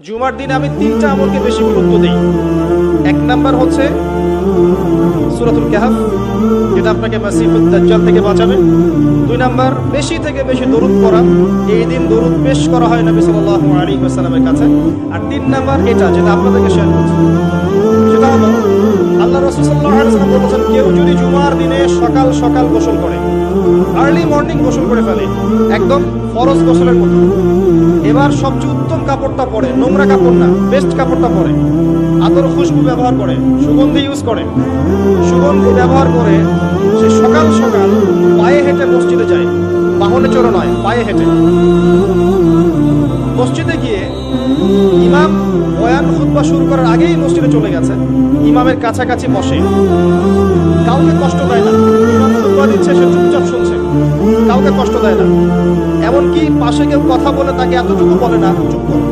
জুমার দিনে আমি 3টা আমলকে বেশি গুরুত্ব দিই। 1 নাম্বার হচ্ছে সূরাতুল কাহফ, যেটা আপনাকে মাসিহুদ দাজ্জাল থেকে বাঁচাবে। 2 নাম্বার বেশি থেকে বেশি দরুদ পড়া, এই দিন দরুদ পেশ করা হয় নবী সাল্লাল্লাহু আলাইহি ওয়াসাল্লামের কাছে। আর 3 নাম্বার এটা যেটা আপনাদেরকে শেয়ার করছি, সেটা হলো আল্লাহ রাসূল সাল্লাল্লাহু আলাইহি ওয়াসাল্লাম বলেছেন, কেউ যদি জুমার দিনে সকাল সকাল গোসল করে, আর্লি মর্নিং গোসল করে ফেলে, একদম ফরজ গোসলের মতো, এবার সবচেয়ে উত্তম কাপড়টা পরে, নোংরা কাপড় না, বেস্ট কাপড়টা পরে, আতর খুশবু ব্যবহার করে, সুগন্ধি ইউজ করে, সুগন্ধি ব্যবহার করে সে সকাল সকাল পায়ে হেঁটে মসজিদে যায়, বাহনে চড়ে নয়, পায়ে হেঁটে মসজিদে গিয়ে ইমাম বয়ান খুতবা শুরু করার আগেই মসজিদে চলে গেছে, ইমামের কাছাকাছি বসে, কাউকে কষ্ট দেয় না, ইমাম খুতবা দিচ্ছে, সে চুপচাপ শুনছে, কাউকে কষ্ট দেয় না, এমনকি পাশে কেউ কথা বলে তাকে এতটুকু বলে না চুপ করো।